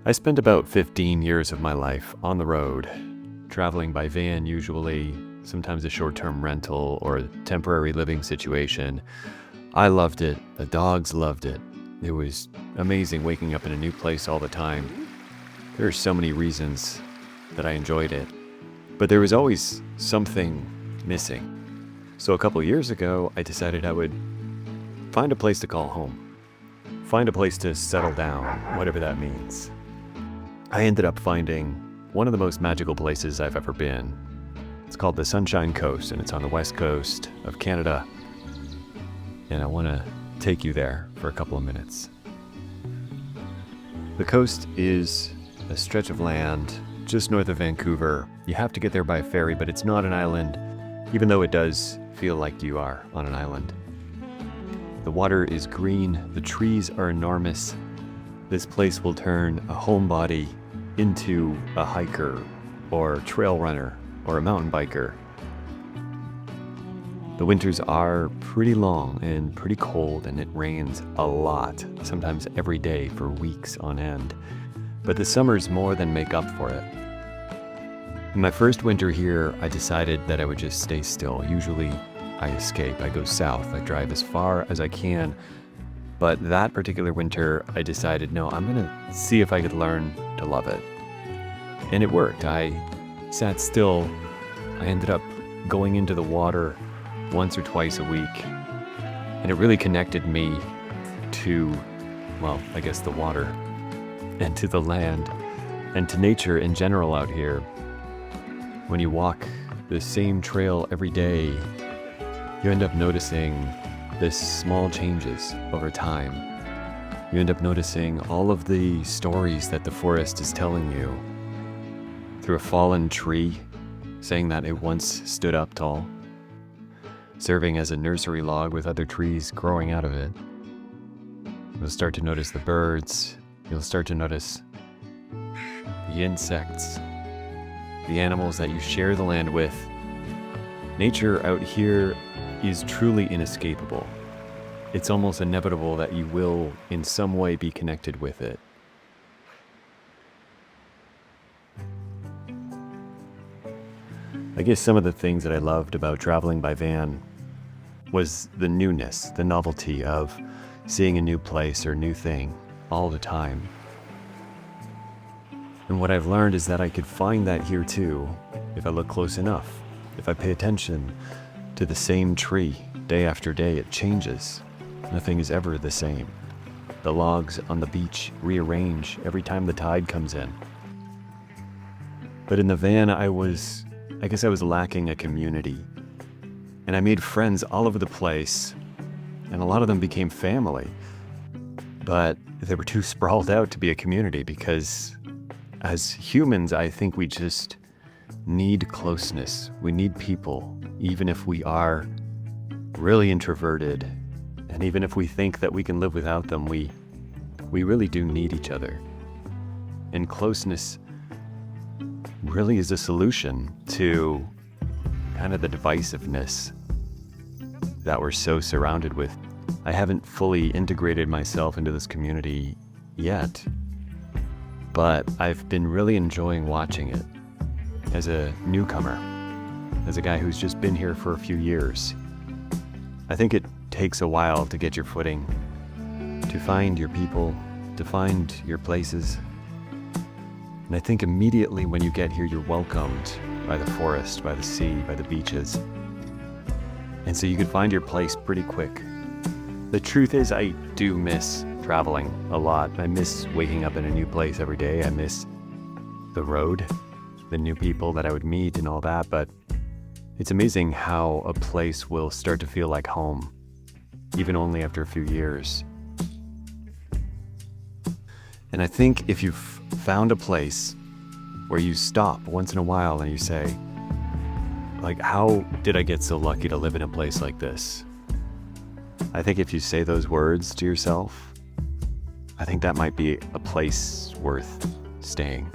I spent about 15 years of my life on the road, traveling by van usually, sometimes a short-term rental or a temporary living situation. I loved it. The dogs loved it. It was amazing waking up in a new place all the time. There are so many reasons that I enjoyed it, but there was always something missing. So a couple years ago, I decided I would find a place to call home. Find a place to settle down, whatever that means. I ended up finding one of the most magical places I've ever been. It's called the Sunshine Coast, and it's on the west coast of Canada. And I want to take you there for a couple of minutes. The coast is a stretch of land just north of Vancouver. You have to get there by ferry, but it's not an island, even though it does feel like you are on an island. The water is green, the trees are enormous. This place will turn a homebody into a hiker or trail runner or a mountain biker. The winters are pretty long and pretty cold, and it rains a lot, sometimes every day for weeks on end. But the summers more than make up for it. In my first winter here, I decided that I would just stay still. Usually I escape, I go south, I drive as far as I can. But that particular winter, I decided, no, I'm gonna see if I could learn to love it. And it worked. I sat still. I ended up going into the water once or twice a week. And it really connected me to, well, I guess the water, and to the land, and to nature in general out here. When you walk the same trail every day, you end up noticing the small changes over time. You end up noticing all of the stories that the forest is telling you through a fallen tree, saying that it once stood up tall, serving as a nursery log with other trees growing out of it. You'll start to notice the birds. You'll start to notice the insects, the animals that you share the land with. Nature out here is truly inescapable. It's almost inevitable that you will in some way be connected with it. I guess some of the things that I loved about traveling by van was the newness, the novelty of seeing a new place or new thing all the time. And what I've learned is that I could find that here too if I look close enough, if I pay attention to the same tree day after day. It changes. Nothing is ever the same. The logs on the beach rearrange every time the tide comes in. But in the van, I guess I was lacking a community. And I made friends all over the place, and a lot of them became family. But they were too sprawled out to be a community, because as humans, I think we just need closeness. We need people, even if we are really introverted, and even if we think that we can live without them, we really do need each other. And closeness really is a solution to kind of the divisiveness that we're so surrounded with. I haven't fully integrated myself into this community yet, but I've been really enjoying watching it as a newcomer, as a guy who's just been here for a few years. I think it takes a while to get your footing, to find your people, to find your places. And I think immediately when you get here, you're welcomed by the forest, by the sea, by the beaches. And so you can find your place pretty quick. The truth is, I do miss traveling a lot. I miss waking up in a new place every day. I miss the road, the new people that I would meet and all that. But it's amazing how a place will start to feel like home, even only after a few years. And I think if you've found a place where you stop once in a while and you say, like, how did I get so lucky to live in a place like this? I think if you say those words to yourself, I think that might be a place worth staying.